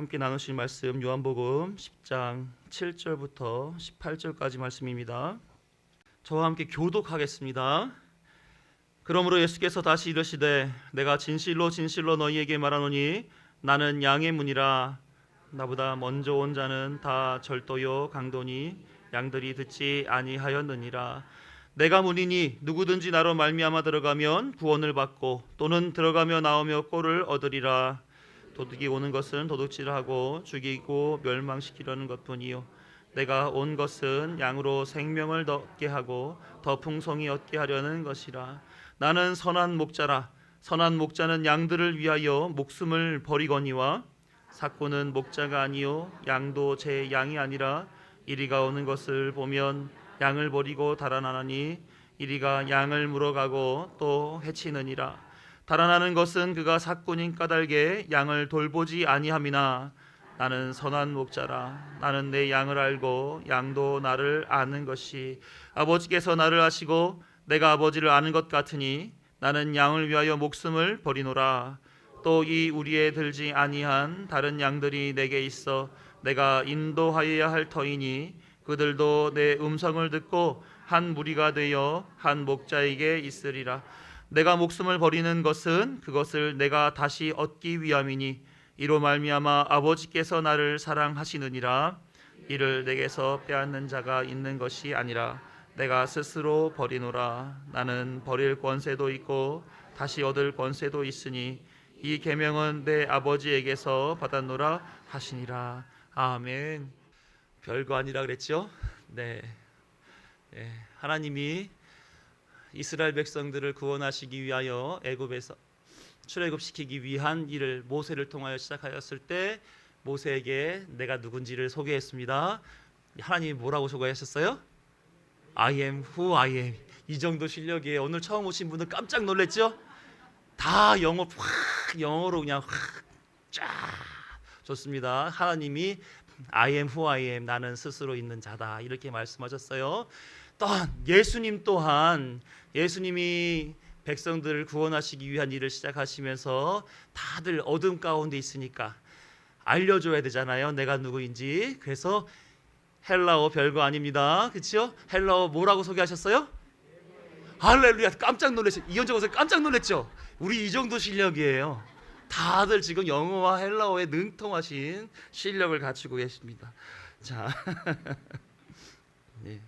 함께 나누실 말씀 요한복음 10장 7절부터 18절까지 말씀입니다. 저와 함께 교독하겠습니다. 그러므로 예수께서 다시 이르시되 내가 진실로 진실로 너희에게 말하노니 나는 양의 문이라. 나보다 먼저 온 자는 다 절도요 강도니 양들이 듣지 아니하였느니라. 내가 문이니 누구든지 나로 말미암아 들어가면 구원을 받고 또는 들어가며 나오며 꼴을 얻으리라. 도둑이 오는 것은 도둑질을 하고 죽이고 멸망시키려는 것뿐이요 내가 온 것은 양으로 생명을 얻게 하고 더 풍성히 얻게 하려는 것이라. 나는 선한 목자라. 선한 목자는 양들을 위하여 목숨을 버리거니와 삭고는 목자가 아니요 양도 제 양이 아니라 이리가 오는 것을 보면 양을 버리고 달아나니 이리가 양을 물어가고 또 해치느니라. 달아나는 것은 그가 삭고닌 까닭에 양을 돌보지 아니함이나 나는 선한 목자라. 나는 내 양을 알고 양도 나를 아는 것이 아버지께서 나를 아시고 내가 아버지를 아는 것 같으니 나는 양을 위하여 목숨을 버리노라. 또 이 우리에 들지 아니한 다른 양들이 내게 있어 내가 인도하여야 할 터이니 그들도 내 음성을 듣고 한 무리가 되어 한 목자에게 있으리라. 내가 목숨을 버리는 것은 그것을 내가 다시 얻기 위함이니 이로 말미암아 아버지께서 나를 사랑하시느니라. 이를 내게서 빼앗는 자가 있는 것이 아니라 내가 스스로 버리노라. 나는 버릴 권세도 있고 다시 얻을 권세도 있으니 이 계명은 내 아버지에게서 받았노라 하시니라. 아멘. 별거 아니라 그랬죠? 네. 하나님이 이스라엘 백성들을 구원하시기 위하여 애굽에서 출애굽시키기 위한 일을 모세를 통하여 시작하였을 때 모세에게 내가 누군지를 소개했습니다. 하나님이 뭐라고 소개하셨어요? I am who I am. 이 정도 실력이에요. 오늘 처음 오신 분들 깜짝 놀랐죠? 다 영어로 그냥 쫙 좋습니다. 하나님이 I am who I am. 나는 스스로 있는 자다. 이렇게 말씀하셨어요. 또한 예수님 또한 예수님이 백성들을 구원하시기 위한 일을 시작하시면서 다들 어둠 가운데 있으니까 알려줘야 되잖아요. 내가 누구인지. 그래서 헬라어 별거 아닙니다. 그렇죠? 헬라어 뭐라고 소개하셨어요? 할렐루야. 깜짝 놀랐어요. 이현정 선생 깜짝 놀랐죠? 우리 이 정도 실력이에요. 다들 지금 영어와 헬라어에 능통하신 실력을 갖추고 계십니다. 자, 네.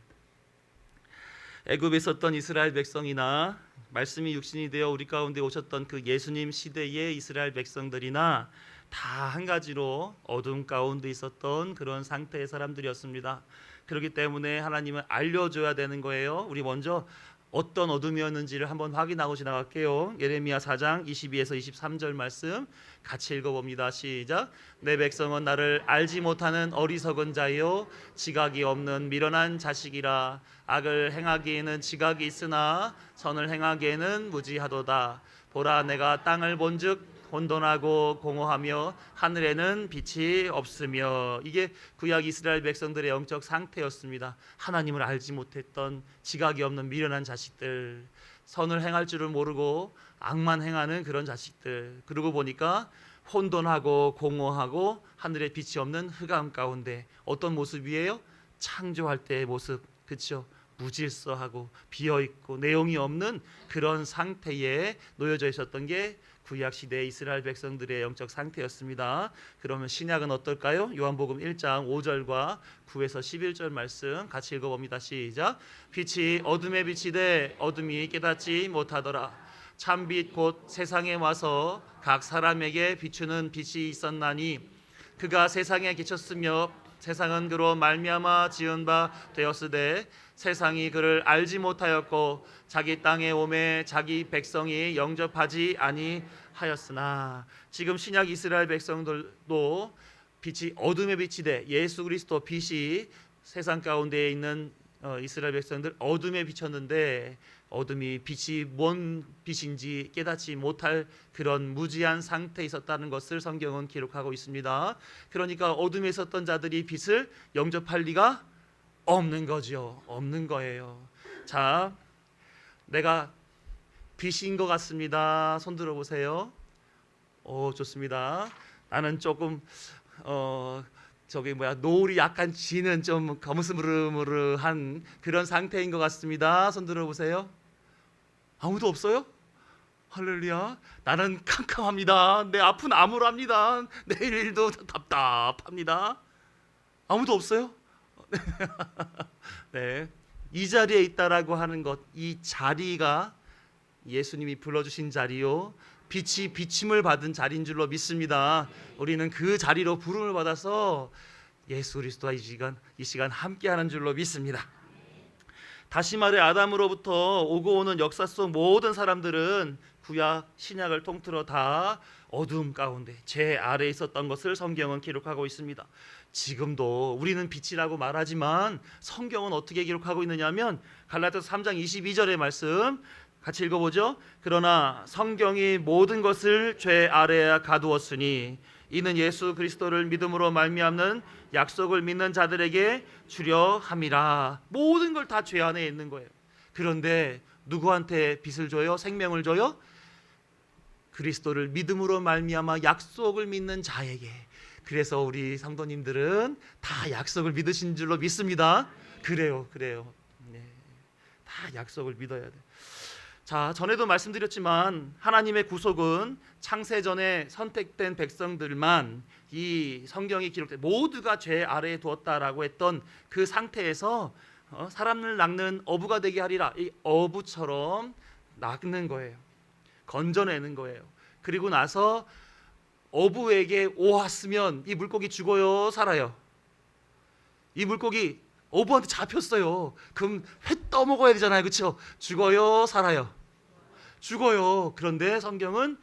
애굽에 있었던 이스라엘 백성이나 말씀이 육신이 되어 우리 가운데 오셨던 그 예수님 시대의 이스라엘 백성들이나 다 한 가지로 어둠 가운데 있었던 그런 상태의 사람들이었습니다. 그렇기 때문에 하나님은 알려줘야 되는 거예요. 우리 먼저 어떤 어둠이었는지를 한번 확인하고 지나갈게요. 예레미야 4장 22에서 23절 말씀 같이 읽어봅니다. 시작. 내 백성은 나를 알지 못하는 어리석은 자요 지각이 없는 미련한 자식이라. 악을 행하기에는 지각이 있으나 선을 행하기에는 무지하도다. 보라 내가 땅을 본즉 혼돈하고 공허하며 하늘에는 빛이 없으며. 이게 구약 이스라엘 백성들의 영적 상태였습니다. 하나님을 알지 못했던 지각이 없는 미련한 자식들, 선을 행할 줄을 모르고 악만 행하는 그런 자식들. 그러고 보니까 혼돈하고 공허하고 하늘에 빛이 없는 흑암 가운데 어떤 모습이에요? 창조할 때의 모습. 그렇죠? 무질서하고 비어있고 내용이 없는 그런 상태에 놓여져 있었던 게 구약 시대의 이스라엘 백성들의 영적 상태였습니다. 그러면 신약은 어떨까요? 요한복음 1장 5절과 9에서 11절 말씀 같이 읽어봅니다. 시작. 빛이 어둠에 비치되 어둠이 깨닫지 못하더라. 참빛 곧 세상에 와서 각 사람에게 비추는 빛이 있었나니 그가 세상에 기쳤으며 세상은 그로 말미암아 지은 바 되었으되 세상이 그를 알지 못하였고 자기 땅에 오매 자기 백성이 영접하지 아니하였으나. 지금 신약 이스라엘 백성들도 빛이 어둠에 비치되 예수 그리스도 빛이 세상 가운데 있는 이스라엘 백성들 어둠에 비쳤는데 어둠이 빛이 뭔 빛인지 깨닫지 못할 그런 무지한 상태에 있었다는 것을 성경은 기록하고 있습니다. 그러니까 어둠에 있었던 자들이 빛을 영접할 리가 없는 거죠. 없는 거예요. 자, 내가 빛인 것 같습니다. 손 들어보세요. 오, 좋습니다. 나는 조금 노을이 약간 지는 좀 거무스무르무르한 그런 상태인 것 같습니다. 손 들어보세요. 아무도 없어요? 할렐루야. 나는 캄캄합니다. 내 앞은 암울합니다. 내일도 답답합니다. 아무도 없어요? 네. 이 자리에 있다라고 하는 것, 이 자리가 예수님이 불러주신 자리요, 빛이 비침을 받은 자리인 줄로 믿습니다. 우리는 그 자리로 부름을 받아서 예수 그리스도와 이 시간 함께하는 줄로 믿습니다. 다시 말해 아담으로부터 오고 오는 역사 속 모든 사람들은 구약 신약을 통틀어 다 어두움 가운데 죄 아래에 있었던 것을 성경은 기록하고 있습니다. 지금도 우리는 빛이라고 말하지만 성경은 어떻게 기록하고 있느냐면 갈라디아서 3장 22절의 말씀 같이 읽어보죠. 그러나 성경이 모든 것을 죄 아래에 가두었으니 이는 예수 그리스도를 믿음으로 말미암는 약속을 믿는 자들에게 주려 함이라. 모든 걸 다 죄 안에 있는 거예요. 그런데 누구한테 빛을 줘요? 생명을 줘요? 그리스도를 믿음으로 말미암아 약속을 믿는 자에게. 그래서 우리 성도님들은 다 약속을 믿으신 줄로 믿습니다. 그래요. 네. 다 약속을 믿어야 돼. 자, 전에도 말씀드렸지만 하나님의 구속은 창세전에 선택된 백성들만 이 성경이 기록된 모두가 죄 아래에 두었다라고 했던 그 상태에서 사람을 낚는 어부가 되게 하리라. 이 어부처럼 낚는 거예요. 건져내는 거예요. 그리고 나서 어부에게 오았으면 이 물고기 죽어요, 살아요? 이 물고기 어부한테 잡혔어요. 그럼 회 떠먹어야 되잖아요, 그렇죠? 죽어요, 살아요? 죽어요. 그런데 성경은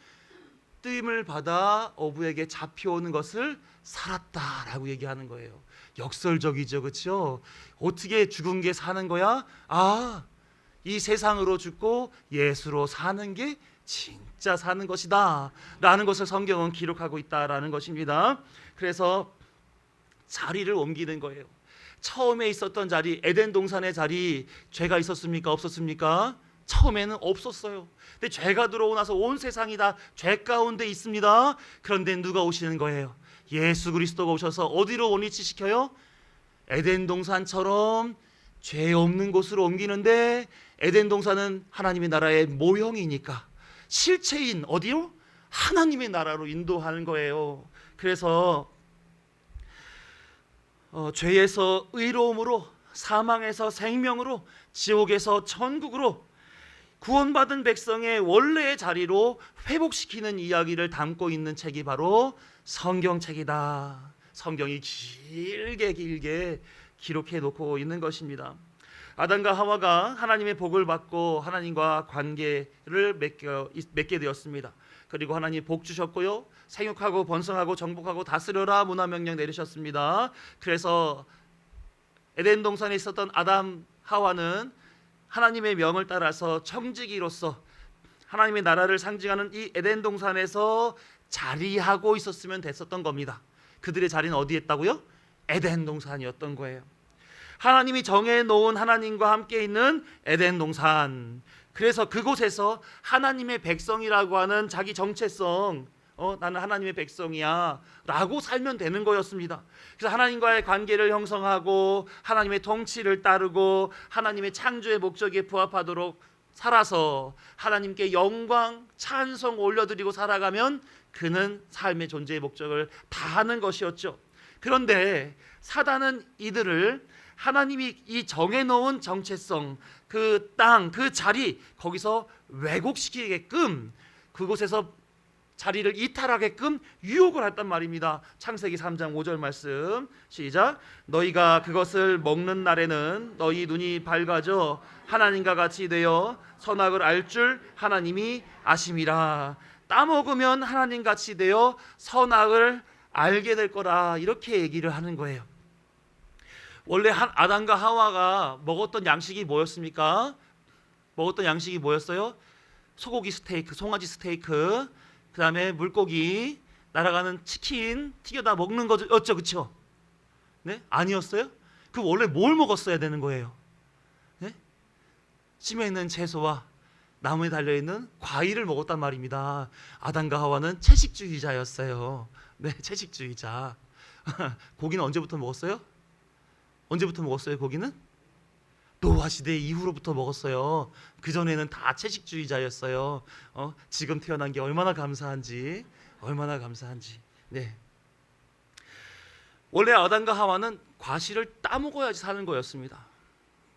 뜨임을 받아 어부에게 잡혀오는 것을 살았다라고 얘기하는 거예요. 역설적이죠, 그렇죠? 어떻게 죽은 게 사는 거야? 아, 이 세상으로 죽고 예수로 사는 게 진짜 사는 것이다 라는 것을 성경은 기록하고 있다라는 것입니다. 그래서 자리를 옮기는 거예요. 처음에 있었던 자리, 에덴 동산의 자리, 죄가 있었습니까? 없었습니까? 처음에는 없었어요. 근데 죄가 들어오고 나서 온 세상이 다 죄 가운데 있습니다. 그런데 누가 오시는 거예요? 예수 그리스도가 오셔서 어디로 원위치시켜요? 에덴 동산처럼 죄 없는 곳으로 옮기는데, 에덴 동산은 하나님의 나라의 모형이니까 실체인 어디로? 하나님의 나라로 인도하는 거예요. 그래서 죄에서 의로움으로, 사망에서 생명으로, 지옥에서 천국으로 구원받은 백성의 원래의 자리로 회복시키는 이야기를 담고 있는 책이 바로 성경책이다. 성경이 길게 기록해 놓고 있는 것입니다. 아담과 하와가 하나님의 복을 받고 하나님과 관계를 맺게 되었습니다. 그리고 하나님 복 주셨고요, 생육하고 번성하고 정복하고 다스려라 문화명령 내리셨습니다. 그래서 에덴 동산에 있었던 아담 하와는 하나님의 명을 따라서 청지기로서 하나님의 나라를 상징하는 이 에덴 동산에서 자리하고 있었으면 됐었던 겁니다. 그들의 자리는 어디에 있다고요? 에덴 동산이었던 거예요. 하나님이 정해놓은 하나님과 함께 있는 에덴 동산. 그래서 그곳에서 하나님의 백성이라고 하는 자기 정체성, 나는 하나님의 백성이야 라고 살면 되는 거였습니다. 그래서 하나님과의 관계를 형성하고 하나님의 통치를 따르고 하나님의 창조의 목적에 부합하도록 살아서 하나님께 영광, 찬송 올려드리고 살아가면 그는 삶의 존재의 목적을 다하는 것이었죠. 그런데 사단은 이들을 하나님이 이 정해놓은 정체성, 그 땅, 그 자리, 거기서 왜곡시키게끔, 그곳에서 자리를 이탈하게끔 유혹을 했단 말입니다. 창세기 3장 5절 말씀 시작. 너희가 그것을 먹는 날에는 너희 눈이 밝아져 하나님과 같이 되어 선악을 알 줄 하나님이 아심이라. 따먹으면 하나님같이 되어 선악을 알게 될 거라. 이렇게 얘기를 하는 거예요. 원래 아담과 하와가 먹었던 양식이 뭐였습니까? 먹었던 양식이 뭐였어요? 소고기 스테이크, 송아지 스테이크, 그 다음에 물고기, 날아가는 치킨 튀겨다 먹는 거였죠, 그렇죠? 네? 아니었어요? 그 원래 뭘 먹었어야 되는 거예요? 네? 심에 있는 채소와 나무에 달려있는 과일을 먹었단 말입니다. 아담과 하와는 채식주의자였어요. 네, 채식주의자. 고기는 언제부터 먹었어요? 언제부터 먹었어요? 고기는 노아 시대 이후로부터 먹었어요. 그 전에는 다 채식주의자였어요. 지금 태어난 게 얼마나 감사한지, 얼마나 감사한지. 네. 원래 아담과 하와는 과실을 따먹어야지 사는 거였습니다.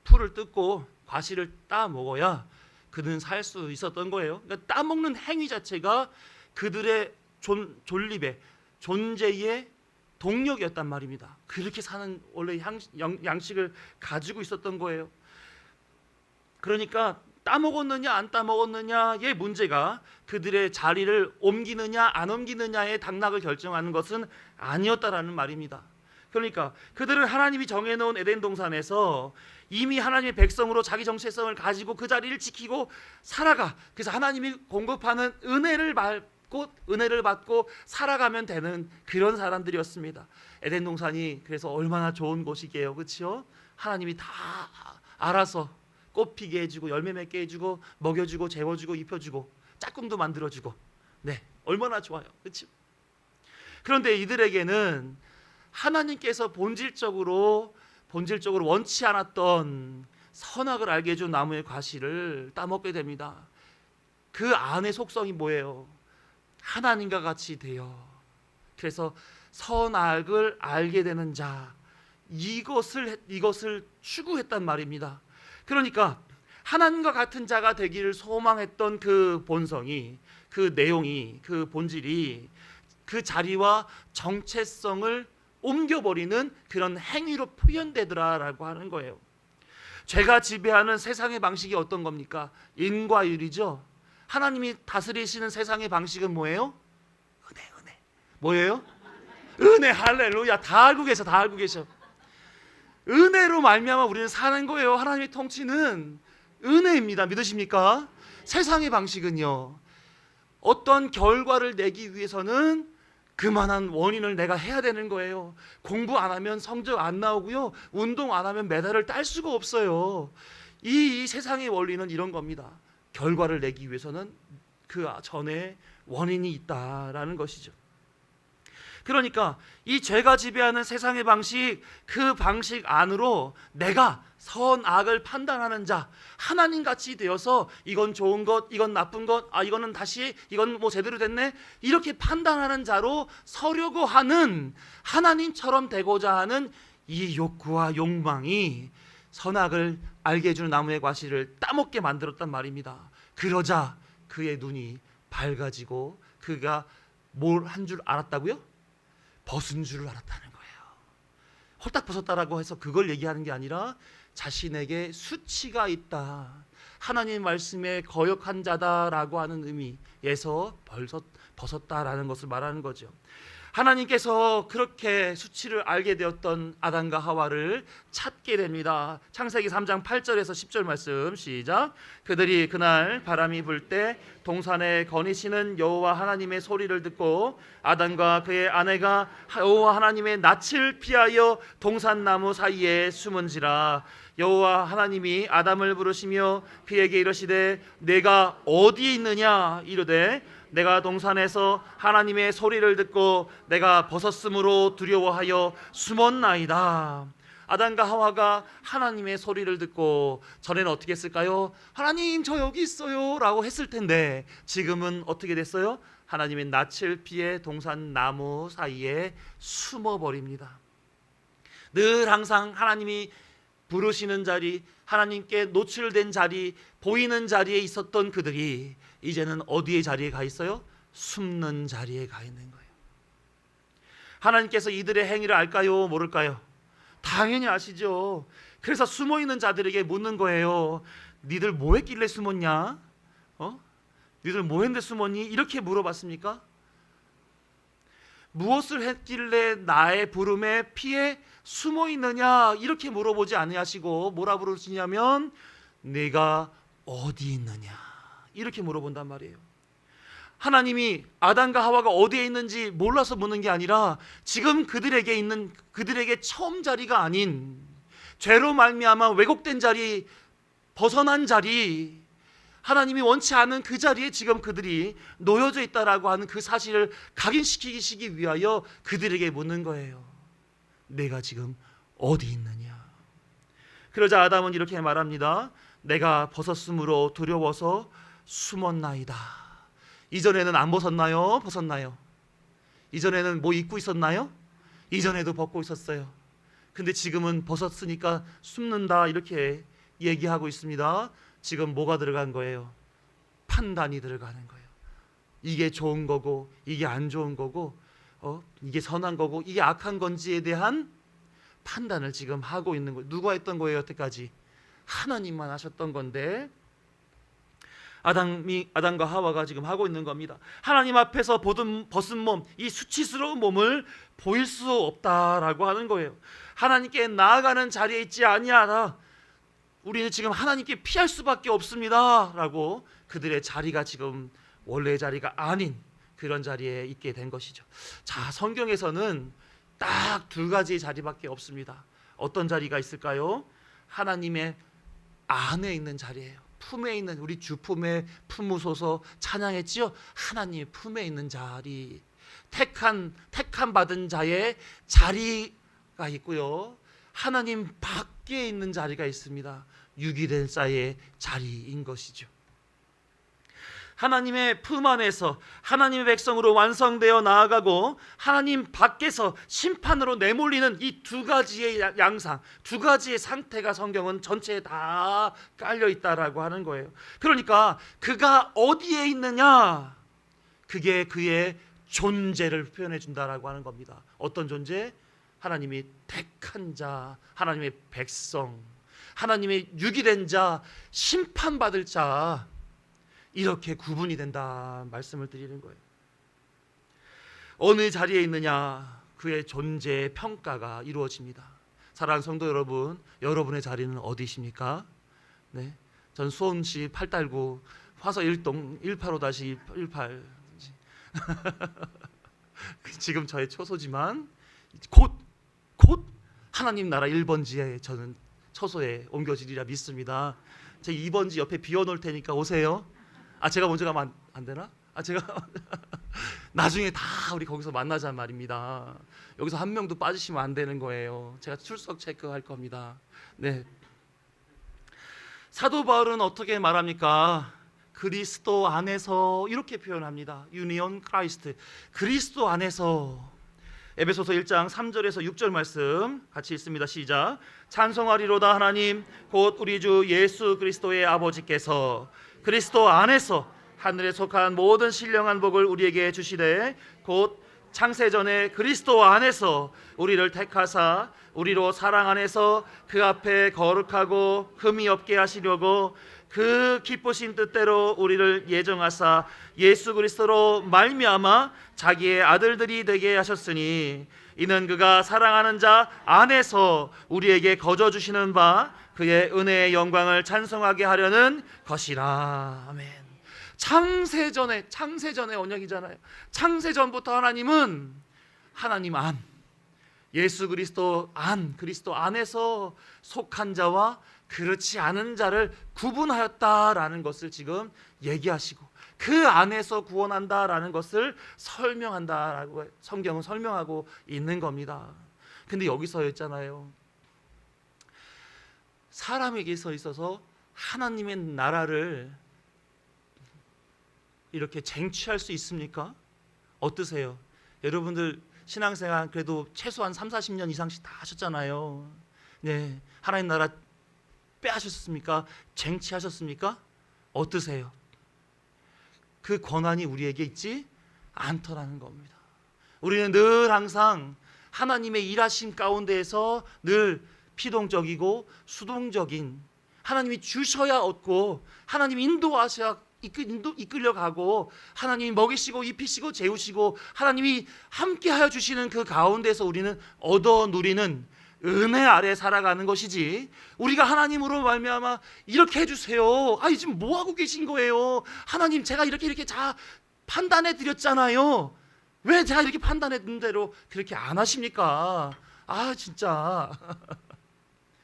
풀을 뜯고 과실을 따먹어야 그는 살 수 있었던 거예요. 그러니까 따먹는 행위 자체가 그들의 존립의 존재의 동력이었단 말입니다. 그렇게 사는 원래 양식을 가지고 있었던 거예요. 그러니까 따먹었느냐 안 따먹었느냐의 문제가 그들의 자리를 옮기느냐 안 옮기느냐의 당락을 결정하는 것은 아니었다라는 말입니다. 그러니까 그들은 하나님이 정해놓은 에덴 동산에서 이미 하나님의 백성으로 자기 정체성을 가지고 그 자리를 지키고 살아가. 그래서 하나님이 공급하는 은혜를 받고 살아가면 되는 그런 사람들이었습니다. 에덴 동산이 그래서 얼마나 좋은 곳이게요, 그렇죠? 하나님이 다 알아서 꽃 피게 해주고 열매 맺게 해주고 먹여주고 재워주고 입혀주고 짝꿍도 만들어주고, 네, 얼마나 좋아요, 그렇죠? 그런데 이들에게는 하나님께서 본질적으로 원치 않았던 선악을 알게 해준 나무의 과실을 따먹게 됩니다. 그 안의 속성이 뭐예요? 하나님과 같이 되어, 그래서 선악을 알게 되는 자, 이것을 추구했단 말입니다. 그러니까 하나님과 같은 자가 되기를 소망했던 그 본성이, 그 내용이, 그 본질이 그 자리와 정체성을 옮겨버리는 그런 행위로 표현되더라라고 하는 거예요. 죄가 지배하는 세상의 방식이 어떤 겁니까? 인과율이죠. 하나님이 다스리시는 세상의 방식은 뭐예요? 은혜. 뭐예요? 은혜. 할렐루야. 다 알고 계셔. 은혜로 말미암아 우리는 사는 거예요. 하나님의 통치는 은혜입니다. 믿으십니까? 세상의 방식은요, 어떤 결과를 내기 위해서는 그만한 원인을 내가 해야 되는 거예요. 공부 안 하면 성적 안 나오고요, 운동 안 하면 메달을 딸 수가 없어요. 이 세상의 원리는 이런 겁니다. 결과를 내기 위해서는 그 전에 원인이 있다라는 것이죠. 그러니까 이 죄가 지배하는 세상의 방식, 그 방식 안으로 내가 선악을 판단하는 자, 하나님같이 되어서 이건 좋은 것, 이건 나쁜 것, 이거는 다시, 이건 뭐 제대로 됐네, 이렇게 판단하는 자로 서려고 하는, 하나님처럼 되고자 하는 이 욕구와 욕망이 선악을 알게 해주는 나무의 과실을 따먹게 만들었단 말입니다. 그러자 그의 눈이 밝아지고 그가 뭘 한 줄 알았다고요? 벗은 줄을 알았다는 거예요. 홀딱 벗었다라고 해서 그걸 얘기하는 게 아니라 자신에게 수치가 있다, 하나님 말씀에 거역한 자다라고 하는 의미에서 벗었다라는 것을 말하는 거죠. 하나님께서 그렇게 수치를 알게 되었던 아담과 하와를 찾게 됩니다. 창세기 3장 8절에서 10절 말씀 시작. 그들이 그날 바람이 불 때 동산에 거니시는 여호와 하나님의 소리를 듣고 아담과 그의 아내가 여호와 하나님의 낯을 피하여 동산나무 사이에 숨은지라. 여호와 하나님이 아담을 부르시며 그에게 이르시되 내가 어디 있느냐 이르되 내가 동산에서 하나님의 소리를 듣고 내가 벗었으므로 두려워하여 숨었나이다. 아담과 하와가 하나님의 소리를 듣고, 전에는 어떻게 했을까요? 하나님 저 여기 있어요 라고 했을 텐데 지금은 어떻게 됐어요? 하나님의 낯을 피해 동산나무 사이에 숨어버립니다. 늘 항상 하나님이 부르시는 자리, 하나님께 노출된 자리, 보이는 자리에 있었던 그들이 이제는 어디의 자리에 가 있어요? 숨는 자리에 가 있는 거예요. 하나님께서 이들의 행위를 알까요? 모를까요? 당연히 아시죠. 그래서 숨어있는 자들에게 묻는 거예요. 니들 뭐 했길래 숨었냐? 니들 뭐 했는데 숨었니? 이렇게 물어봤습니까? 무엇을 했길래 나의 부름에 피해 숨어있느냐? 이렇게 물어보지 아니하시고 뭐라 부르시냐면 네가 어디 있느냐? 이렇게 물어본단 말이에요. 하나님이 아담과 하와가 어디에 있는지 몰라서 묻는 게 아니라 지금 그들에게 처음 자리가 아닌, 죄로 말미암아 왜곡된 자리, 벗어난 자리, 하나님이 원치 않은 그 자리에 지금 그들이 놓여져 있다라고 하는 그 사실을 각인시키기 위하여 그들에게 묻는 거예요. 내가 지금 어디 있느냐. 그러자 아담은 이렇게 말합니다. 내가 벗었으므로 두려워서 숨었나이다. 이전에는 안 벗었나요? 벗었나요? 이전에는 뭐 입고 있었나요? 이전에도 벗고 있었어요. 근데 지금은 벗었으니까 숨는다, 이렇게 얘기하고 있습니다. 지금 뭐가 들어간 거예요? 판단이 들어가는 거예요. 이게 좋은 거고 이게 안 좋은 거고 이게 선한 거고 이게 악한 건지에 대한 판단을 지금 하고 있는 거예요. 누가 했던 거예요? 여태까지 하나님만 하셨던 건데 아담과 하와가 지금 하고 있는 겁니다. 하나님 앞에서 벗은 몸, 이 수치스러운 몸을 보일 수 없다라고 하는 거예요. 하나님께 나아가는 자리에 있지 아니하다. 우리는 지금 하나님께 피할 수밖에 없습니다 라고 그들의 자리가 지금 원래의 자리가 아닌 그런 자리에 있게 된 것이죠. 자, 성경에서는 딱 두 가지의 자리밖에 없습니다. 어떤 자리가 있을까요? 하나님의 안에 있는 자리예요. 품에 있는, 우리 주 품에 품으소서 찬양했지요. 하나님의 품에 있는 자리, 택한 받은 자의 자리가 있고요, 하나님 밖에 있는 자리가 있습니다. 유기된 자의 자리인 것이죠. 하나님의 품 안에서 하나님의 백성으로 완성되어 나아가고 하나님 밖에서 심판으로 내몰리는 이 두 가지의 양상, 두 가지의 상태가 성경은 전체에 다 깔려 있다라고 하는 거예요. 그러니까 그가 어디에 있느냐, 그게 그의 존재를 표현해 준다라고 하는 겁니다. 어떤 존재? 하나님이 택한 자, 하나님의 백성, 하나님의 유기된 자, 심판받을 자, 이렇게 구분이 된다 말씀을 드리는 거예요. 어느 자리에 있느냐, 그의 존재의 평가가 이루어집니다. 사랑하는 성도 여러분, 여러분의 자리는 어디십니까? 네, 전 수원시 8달구 화서 1동 185-18 지금 저의 처소지만 곧 하나님 나라 1번지에 저는 처소에 옮겨지리라 믿습니다. 제 2번지 옆에 비워놓을 테니까 오세요. 제가 먼저 가면 안 되나? 제가 나중에 다 우리 거기서 만나자 말입니다. 여기서 한 명도 빠지시면 안 되는 거예요. 제가 출석 체크할 겁니다. 네. 사도 바울은 어떻게 말합니까? 그리스도 안에서 이렇게 표현합니다. 유니온 크라이스트, 그리스도 안에서. 에베소서 1장 3절에서 6절 말씀 같이 읽습니다. 시작. 찬송하리로다 하나님 곧 우리 주 예수 그리스도의 아버지께서 그리스도 안에서 하늘에 속한 모든 신령한 복을 우리에게 주시되 곧 창세전에 그리스도 안에서 우리를 택하사 우리로 사랑 안에서 그 앞에 거룩하고 흠이 없게 하시려고 그 기쁘신 뜻대로 우리를 예정하사 예수 그리스도로 말미암아 자기의 아들들이 되게 하셨으니 이는 그가 사랑하는 자 안에서 우리에게 거저 주시는 바 그의 은혜의 영광을 찬송하게 하려는 것이라. 아멘. 창세전의 언약이잖아요. 창세전부터 하나님은 하나님 안, 예수 그리스도 안, 그리스도 안에서 속한 자와 그렇지 않은 자를 구분하였다라는 것을 지금 얘기하시고 그 안에서 구원한다라는 것을 설명한다라고 성경은 설명하고 있는 겁니다. 근데 여기서 있잖아요, 사람에게서 있어서 하나님의 나라를 이렇게 쟁취할 수 있습니까? 어떠세요? 여러분들 신앙생활 그래도 최소한 30-40년 이상씩 다 하셨잖아요. 네, 하나님 나라 빼앗으셨습니까? 쟁취하셨습니까? 어떠세요? 그 권한이 우리에게 있지 않더라는 겁니다. 우리는 늘 항상 하나님의 일하심 가운데에서 늘 피동적이고 수동적인, 하나님이 주셔야 얻고 하나님이 인도하셔야 이끌려가고 하나님이 먹이시고 입히시고 재우시고 하나님이 함께하여 주시는 그 가운데서 우리는 얻어 누리는 은혜 아래 살아가는 것이지, 우리가 하나님으로 말미암아 이렇게 해주세요, 지금 뭐 하고 계신 거예요, 하나님 제가 이렇게 다 판단해 드렸잖아요, 왜 제가 이렇게 판단했는 대로 그렇게 안 하십니까? 진짜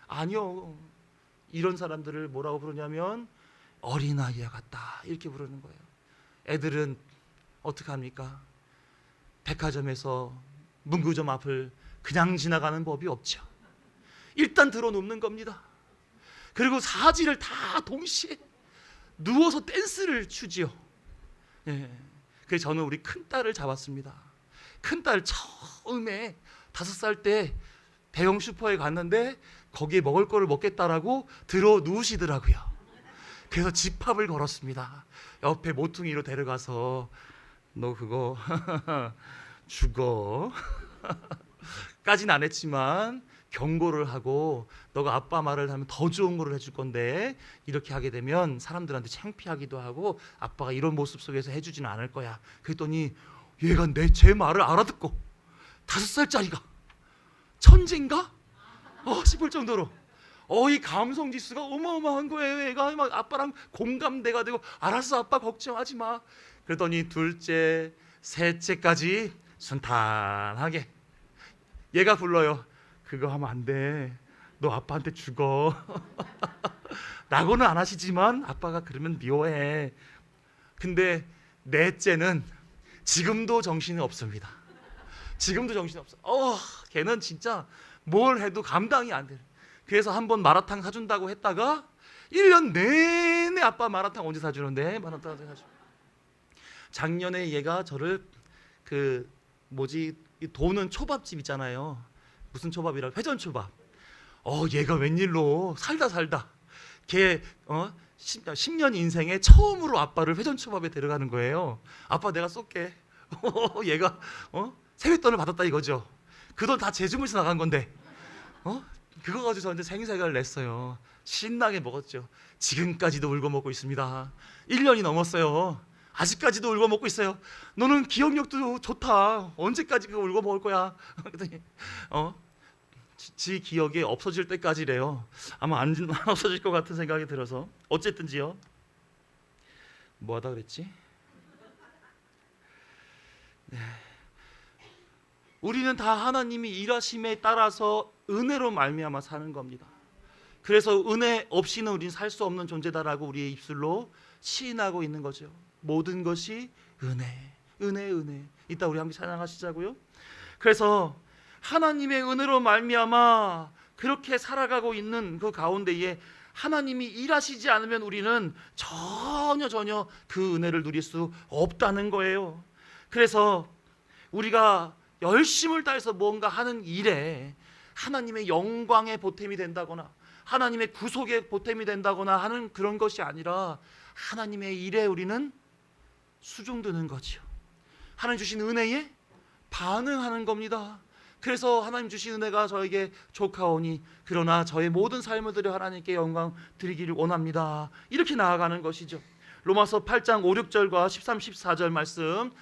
아니요. 이런 사람들을 뭐라고 부르냐면 어린아이와 같다 이렇게 부르는 거예요. 애들은 어떻게 합니까? 백화점에서 문구점 앞을 그냥 지나가는 법이 없죠. 일단 들어눕는 겁니다. 그리고 사지를 다 동시에 누워서 댄스를 추지요. 예. 그래서 저는 우리 큰딸을 잡았습니다. 큰딸 처음에 5살 때 대형 슈퍼에 갔는데 거기에 먹을 거를 먹겠다라고 들어 누우시더라고요. 그래서 집합을 걸었습니다. 옆에 모퉁이로 데려가서 너 그거 죽어 까진 안 했지만 경고를 하고 너가 아빠 말을 하면 더 좋은 거를 해줄 건데 이렇게 하게 되면 사람들한테 창피하기도 하고 아빠가 이런 모습 속에서 해주지는 않을 거야. 그랬더니 얘가 제 말을 알아듣고 5살짜리가 천재인가? 싶을 정도로 이 감성 지수가 어마어마한 거예요. 얘가 막 아빠랑 공감대가 되고 알았어 아빠 걱정하지 마. 그랬더니 둘째, 셋째까지 순탄하게 얘가 불러요. 그거 하면 안 돼. 너 아빠한테 죽어. 라고는 안 하시지만 아빠가 그러면 미워해. 근데 넷째는 지금도 정신이 없습니다. 지금도 정신이 없어. 걔는 진짜 뭘 해도 감당이 안 돼. 그래서 한번 마라탕 사준다고 했다가 1년 내내 아빠 마라탕 언제 사주는데 마라탕 사주. 작년에 얘가 저를 도는 초밥집 있잖아요. 무슨 초밥이라 회전초밥. 얘가 웬일로 살다 걔 10년 인생에 처음으로 아빠를 회전초밥에 데려가는 거예요. 아빠 내가 쏠게. 얘가 세뱃돈을 받았다 이거죠. 그 돈 다 제 주머니에서 나간 건데 그거 가지고 저한테 생색을 냈어요. 신나게 먹었죠. 지금까지도 울고 먹고 있습니다. 1년이 넘었어요. 아직까지도 울고 먹고 있어요. 너는 기억력도 좋다. 언제까지 그거 울고 먹을 거야? 그랬더니 지 기억이 없어질 때까지래요. 아마 안 없어질 것 같은 생각이 들어서 어쨌든지요. 뭐 하다 그랬지? 네. 우리는 다 하나님이 일하심에 따라서 은혜로 말미암아 사는 겁니다. 그래서 은혜 없이는 우리는 살 수 없는 존재다라고 우리의 입술로 시인하고 있는 거죠. 모든 것이 은혜, 은혜, 은혜. 이따 우리 함께 찬양하시자고요. 그래서 하나님의 은혜로 말미암아 그렇게 살아가고 있는 그 가운데에 하나님이 일하시지 않으면 우리는 전혀 그 은혜를 누릴 수 없다는 거예요. 그래서 우리가 열심을 다해서 뭔가 하는 일에 하나님의 영광의 보탬이 된다거나 하나님의 구속의 보탬이 된다거나 하는 그런 것이 아니라 하나님의 일에 우리는 수종드는 거죠. 하나님 주신 은혜에 반응하는 겁니다. 그래서 하나님 주신 은혜가 저에게 족하오니 그러나 저의 모든 삶을 들여 하나님께 영광 드리기를 원합니다. 이렇게 나아가는 것이죠. 로마서 8장 5, 6절과 13, 14절 말씀,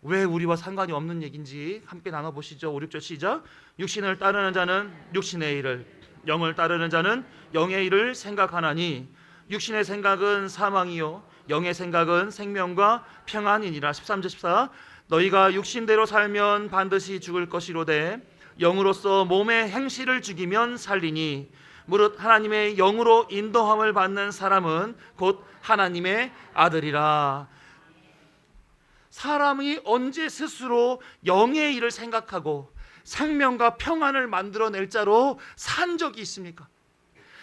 왜 우리와 상관이 없는 얘기인지 함께 나눠보시죠. 5, 6절 시작. 육신을 따르는 자는 육신의 일을, 영을 따르는 자는 영의 일을 생각하나니 육신의 생각은 사망이요 영의 생각은 생명과 평안이니라. 13절 14. 너희가 육신대로 살면 반드시 죽을 것이로되 영으로서 몸의 행실을 죽이면 살리니 무릇 하나님의 영으로 인도함을 받는 사람은 곧 하나님의 아들이라. 사람이 언제 스스로 영의 일을 생각하고 생명과 평안을 만들어낼 자로 산 적이 있습니까?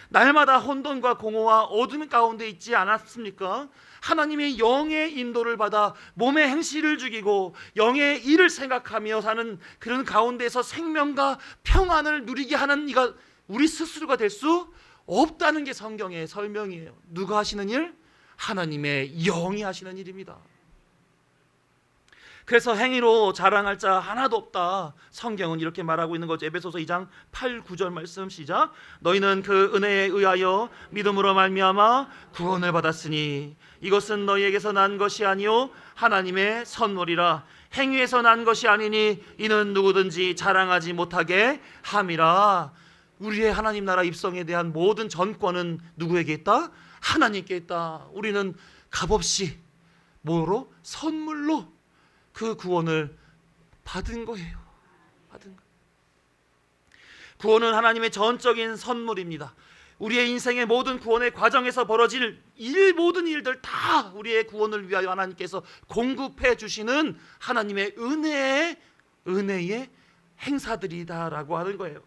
날마다 혼돈과 공허와 어둠 가운데 있지 않았습니까? 하나님의 영의 인도를 받아 몸의 행실을 죽이고 영의 일을 생각하며 사는 그런 가운데서 생명과 평안을 누리게 하는 이가 우리 스스로가 될 수 없다는 게 성경의 설명이에요. 누가 하시는 일? 하나님의 영이 하시는 일입니다. 그래서 행위로 자랑할 자 하나도 없다. 성경은 이렇게 말하고 있는 거죠. 에베소서 2장 8, 9절 말씀 시작. 너희는 그 은혜에 의하여 믿음으로 말미암아 구원을 받았으니 이것은 너희에게서 난 것이 아니요 하나님의 선물이라. 행위에서 난 것이 아니니 이는 누구든지 자랑하지 못하게 함이라. 우리의 하나님 나라 입성에 대한 모든 전권은 누구에게 있다? 하나님께 있다. 우리는 값없이 뭐로? 선물로 그 구원을 받은 거예요. 구원은 하나님의 전적인 선물입니다. 우리의 인생의 모든 구원의 과정에서 벌어질 모든 일들 다 우리의 구원을 위하여 하나님께서 공급해 주시는 하나님의 은혜의 행사들이다라고 하는 거예요.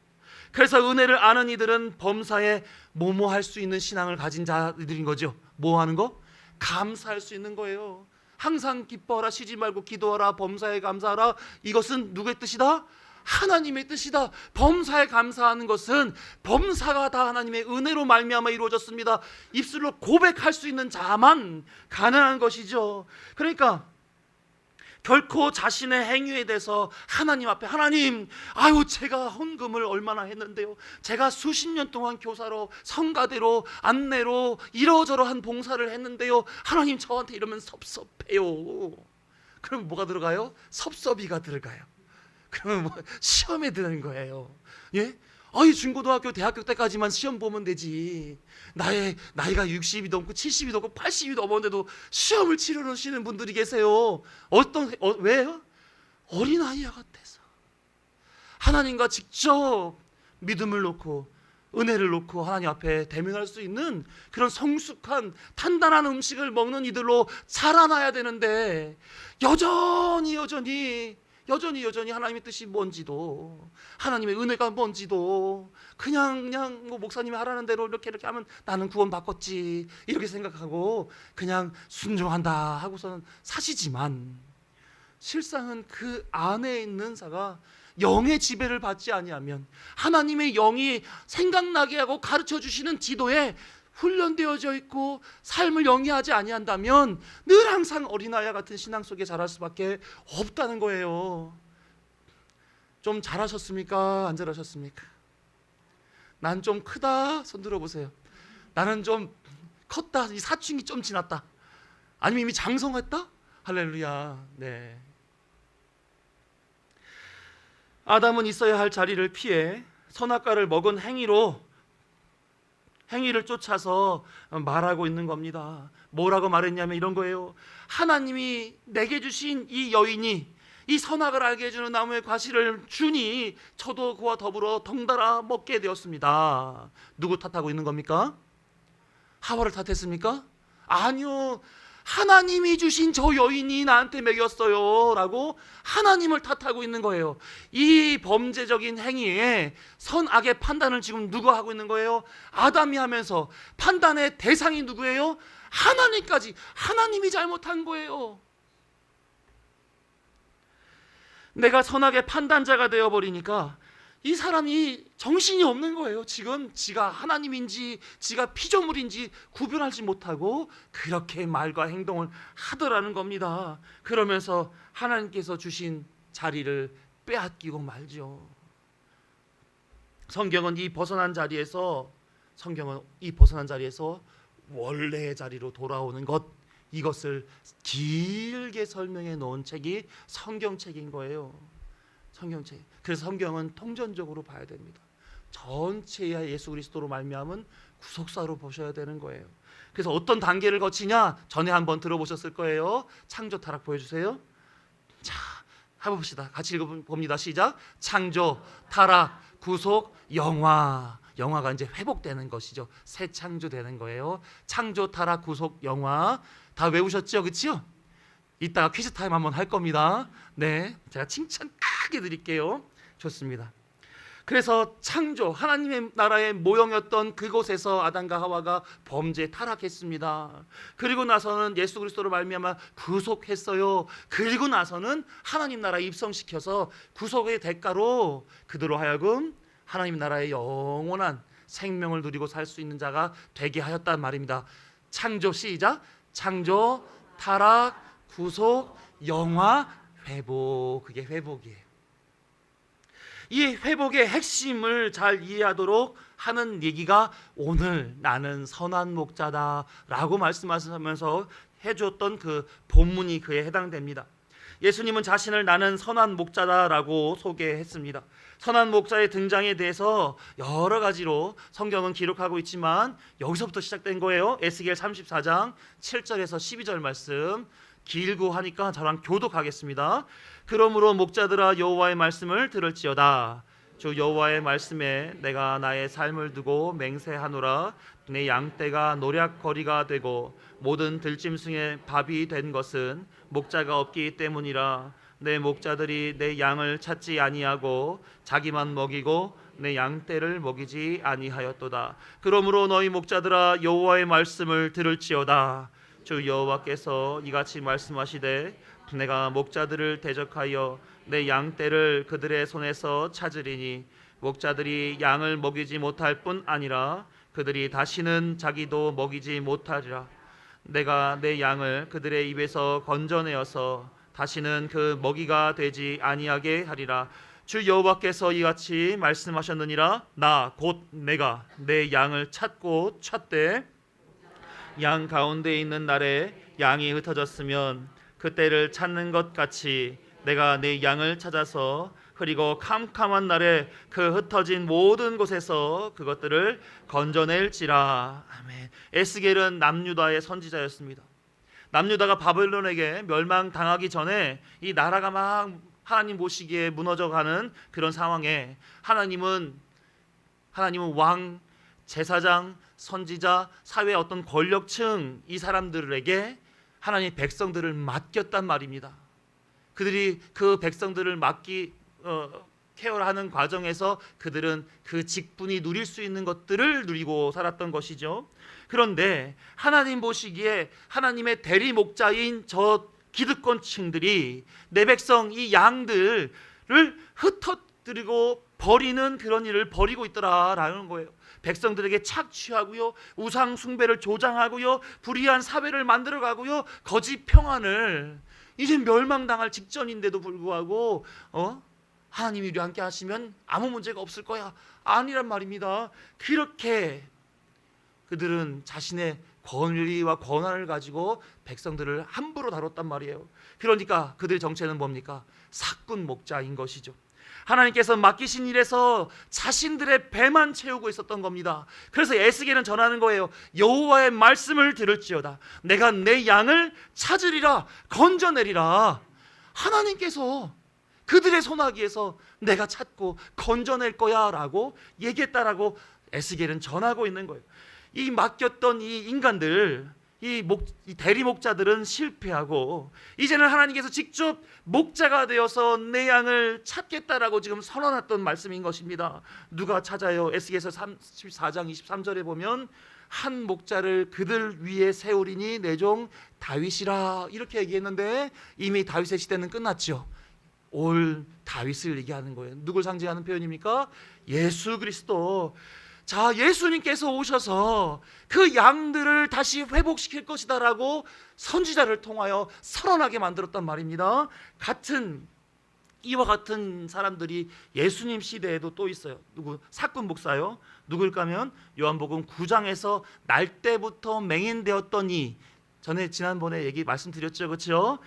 그래서 은혜를 아는 이들은 범사에 뭐뭐 할 수 있는 신앙을 가진 자들인 거죠. 뭐 하는 거? 감사할 수 있는 거예요. 항상 기뻐하라, 쉬지 말고 기도하라, 범사에 감사하라. 이것은 누구의 뜻이다? 하나님의 뜻이다. 범사에 감사하는 것은 범사가 다 하나님의 은혜로 말미암아 이루어졌습니다. 입술로 고백할 수 있는 자만 가능한 것이죠. 그러니까 결코 자신의 행위에 대해서 하나님 앞에, 하나님, 아유 제가 헌금을 얼마나 했는데요, 제가 수십 년 동안 교사로 성가대로 안내로 이러저러한 봉사를 했는데요, 하나님 저한테 이러면 섭섭해요. 그러면 뭐가 들어가요? 섭섭이가 들어가요. 그러면 뭐 시험에 드는 거예요. 예? 아이 중고등학교 대학교 때까지만 시험 보면 되지, 나의 나이가 60이 넘고 70이 넘고 80이 넘었는데도 시험을 치르시는 분들이 계세요. 왜요? 어린아이 같아서 하나님과 직접 믿음을 놓고 은혜를 놓고 하나님 앞에 대면할 수 있는 그런 성숙한 단단한 음식을 먹는 이들로 자라나야 되는데 여전히 하나님의 뜻이 뭔지도, 하나님의 은혜가 뭔지도 그냥 뭐 목사님이 하라는 대로 이렇게 하면 나는 구원 받겠지 이렇게 생각하고 그냥 순종한다 하고서는 사시지만, 실상은 그 안에 있는 자가 영의 지배를 받지 아니하면, 하나님의 영이 생각나게 하고 가르쳐 주시는 지도에 훈련되어져 있고 삶을 영위하지 아니한다면 늘 항상 어린아이와 같은 신앙 속에 자랄 수밖에 없다는 거예요. 좀 잘하셨습니까? 안 잘하셨습니까? 난 좀 크다 손 들어보세요. 나는 좀 컸다, 이 사춘기 좀 지났다. 아니면 이미 장성했다? 할렐루야. 네. 아담은 있어야 할 자리를 피해 선악과를 먹은 행위를 쫓아서 말하고 있는 겁니다. 뭐라고 말했냐면 이런 거예요. 하나님이 내게 주신 이 여인이 이 선악을 알게 해주는 나무의 과실을 주니 저도 그와 더불어 덩달아 먹게 되었습니다. 누구 탓하고 있는 겁니까? 하와를 탓했습니까? 아니요, 하나님이 주신 저 여인이 나한테 먹였어요 라고 하나님을 탓하고 있는 거예요. 이 범죄적인 행위에 선악의 판단을 지금 누가 하고 있는 거예요? 아담이 하면서 판단의 대상이 누구예요? 하나님까지. 하나님이 잘못한 거예요. 내가 선악의 판단자가 되어버리니까 이 사람이 정신이 없는 거예요. 지금 지가 하나님인지 지가 피조물인지 구별하지 못하고 그렇게 말과 행동을 하더라는 겁니다. 그러면서 하나님께서 주신 자리를 빼앗기고 말죠. 성경은 이 벗어난 자리에서 원래의 자리로 돌아오는 것, 이것을 길게 설명해 놓은 책이 성경책인 거예요. 성경책. 그래서 성경은 통전적으로 봐야 됩니다. 전체의 예수 그리스도로 말미암은 구속사로 보셔야 되는 거예요. 그래서 어떤 단계를 거치냐, 전에 한번 들어보셨을 거예요. 창조 타락 보여주세요. 자, 해봅시다. 같이 읽어봅니다. 시작. 창조, 타락, 구속, 영화. 영화가 이제 회복되는 것이죠. 새 창조되는 거예요. 창조, 타락, 구속, 영화. 다 외우셨죠? 그렇죠? 이따가 퀴즈 타임 한번 할 겁니다. 네, 제가 칭찬 크게 드릴게요. 좋습니다. 그래서 창조, 하나님의 나라의 모형이었던 그곳에서 아담과 하와가 범죄 타락했습니다. 그리고 나서는 예수 그리스도로 말미암아 구속했어요. 그리고 나서는 하나님 나라에 입성시켜서 구속의 대가로 그들로 하여금 하나님 나라의 영원한 생명을 누리고 살 수 있는 자가 되게 하였단 말입니다. 창조, 시작. 창조, 타락, 구속, 영화, 회복. 그게 회복이에요. 이 회복의 핵심을 잘 이해하도록 하는 얘기가 오늘 나는 선한 목자다 라고 말씀하시면서 해주었던 그 본문이 그에 해당됩니다. 예수님은 자신을 나는 선한 목자다라고 소개했습니다. 선한 목자의 등장에 대해서 여러 가지로 성경은 기록하고 있지만 여기서부터 시작된 거예요. 에스겔 34장 7절에서 12절 말씀, 길고 하니까 저랑 교독하겠습니다. 그러므로 목자들아 여호와의 말씀을 들을지어다. 주 여호와의 말씀에 내가 나의 삶을 두고 맹세하노라. 내 양떼가 노략거리가 되고 모든 들짐승의 밥이 된 것은 목자가 없기 때문이라. 내 목자들이 내 양을 찾지 아니하고 자기만 먹이고 내 양떼를 먹이지 아니하였도다. 그러므로 너희 목자들아 여호와의 말씀을 들을지어다. 주 여호와께서 이같이 말씀하시되 내가 목자들을 대적하여 내 양떼를 그들의 손에서 찾으리니 목자들이 양을 먹이지 못할 뿐 아니라 그들이 다시는 자기도 먹이지 못하리라. 내가 내 양을 그들의 입에서 건져내어서 다시는 그 먹이가 되지 아니하게 하리라. 주 여호와께서 이같이 말씀하셨느니라. 나 곧 내가 내 양을 찾고 찾되 양 가운데 있는 날에 양이 흩어졌으면 그때를 찾는 것 같이 내가 내 양을 찾아서 그리고 캄캄한 날에 그 흩어진 모든 곳에서 그것들을 건져낼지라. 아멘. 에스겔은 남유다의 선지자였습니다. 남유다가 바벨론에게 멸망당하기 전에 이 나라가 막 하나님 보시기에 무너져가는 그런 상황에 하나님은 왕, 제사장, 선지자, 사회의 어떤 권력층 이 사람들에게 하나님 백성들을 맡겼단 말입니다. 그들이 그 백성들을 케어하는 과정에서 그들은 그 직분이 누릴 수 있는 것들을 누리고 살았던 것이죠. 그런데 하나님 보시기에 하나님의 대리 목자인 저 기득권층들이 내 백성 이 양들을 흩어뜨리고 버리는 그런 일을 벌이고 있더라라는 거예요. 백성들에게 착취하고요, 우상 숭배를 조장하고요, 불의한 사회를 만들어가고요, 거짓 평안을, 이제 멸망당할 직전인데도 불구하고 하나님이 우리 함께 하시면 아무 문제가 없을 거야, 아니란 말입니다. 그렇게 그들은 자신의 권리와 권한을 가지고 백성들을 함부로 다뤘단 말이에요. 그러니까 그들의 정체는 뭡니까? 사꾼 목자인 것이죠. 하나님께서 맡기신 일에서 자신들의 배만 채우고 있었던 겁니다. 그래서 에스겔은 전하는 거예요. 여호와의 말씀을 들을지어다. 내가 내 양을 찾으리라, 건져내리라. 하나님께서 그들의 손아귀에서 내가 찾고 건져낼 거야 라고 얘기했다라고 에스겔은 전하고 있는 거예요. 이 맡겼던 이 인간들, 이 대리 목자들은 실패하고 이제는 하나님께서 직접 목자가 되어서 내 양을 찾겠다라고 지금 선언했던 말씀인 것입니다. 누가 찾아요? 에스겔서 34장 23절에 보면 한 목자를 그들 위에 세우리니 내 종 다윗이라 이렇게 얘기했는데 이미 다윗의 시대는 끝났죠. 올 다윗을 얘기하는 거예요. 누굴 상징하는 표현입니까? 예수 그리스도. 자, 예수님께서 오셔서 그 양들을 다시 회복시킬 것이다라고 선지자를 통하여 선언하게 만들었단 말입니다. 이와 같은 사람들이 예수님 시대에도 또 있어요. 누구? 사꾼 목사요. 누굴까 하면 요한복음 9장에서 날 때부터 맹인되었던 지난번에 말씀드렸죠, 그렇죠?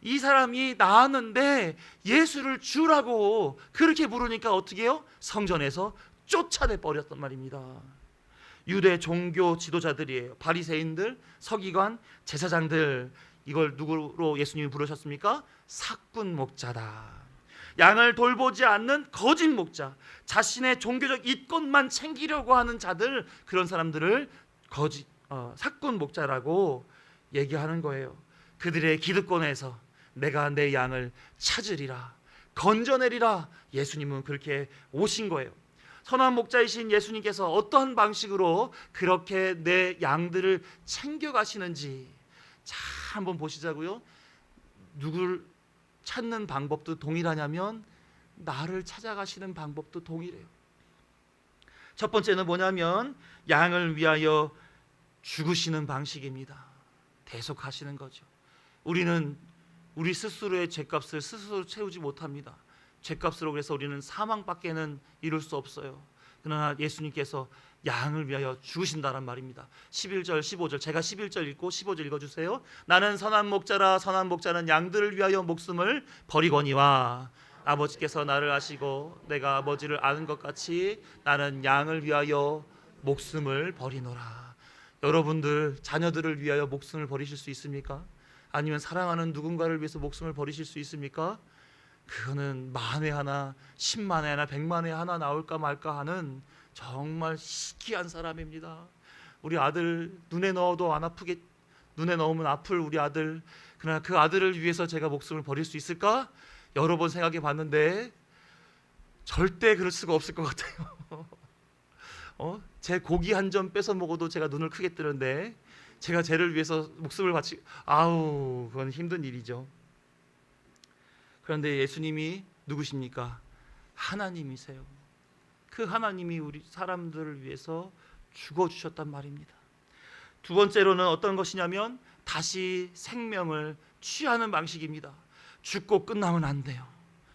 이 사람이 나았는데 예수를 주라고 그렇게 부르니까 어떻게 해요? 성전에서 쫓아내 버렸단 말입니다. 유대 종교 지도자들이에요. 바리새인들, 서기관, 제사장들. 이걸 누구로 예수님이 부르셨습니까? 사꾼 목자다. 양을 돌보지 않는 거짓 목자, 자신의 종교적 이권만 챙기려고 하는 자들, 그런 사람들을 사꾼 목자라고 얘기하는 거예요. 그들의 기득권에서 내가 내 양을 찾으리라, 건져내리라. 예수님은 그렇게 오신 거예요. 선한 목자이신 예수님께서 어떠한 방식으로 그렇게 내 양들을 챙겨가시는지 한번 보시자고요. 누굴 찾는 방법도 동일하냐면 나를 찾아가시는 방법도 동일해요. 첫 번째는 뭐냐면 양을 위하여 죽으시는 방식입니다. 대속하시는 거죠. 우리는 우리 스스로의 죄값을 스스로 채우지 못합니다. 죄값으로 그래서 우리는 사망밖에는 이룰 수 없어요. 그러나 예수님께서 양을 위하여 죽으신다란 말입니다. 11절 15절, 제가 11절 읽고 15절 읽어주세요. 나는 선한 목자라, 선한 목자는 양들을 위하여 목숨을 버리거니와 아버지께서 나를 아시고 내가 아버지를 아는 것 같이 나는 양을 위하여 목숨을 버리노라. 여러분들 자녀들을 위하여 목숨을 버리실 수 있습니까? 아니면 사랑하는 누군가를 위해서 목숨을 버리실 수 있습니까? 그거는 만에 하나, 10만에 하나, 100만에 하나 나올까 말까 하는 정말 희귀한 사람입니다. 우리 아들 눈에 넣어도 안 아프게, 눈에 넣으면 아플 우리 아들, 그러나 그 아들을 위해서 제가 목숨을 버릴 수 있을까? 여러 번 생각해 봤는데 절대 그럴 수가 없을 것 같아요. 제 고기 한 점 뺏어 먹어도 제가 눈을 크게 뜨는데 제가 쟤를 위해서 목숨을 바치, 아우, 그건 힘든 일이죠. 그런데 예수님이 누구십니까? 하나님이세요. 그 하나님이 우리 사람들을 위해서 죽어주셨단 말입니다. 두 번째로는 어떤 것이냐면 다시 생명을 취하는 방식입니다. 죽고 끝나면 안 돼요.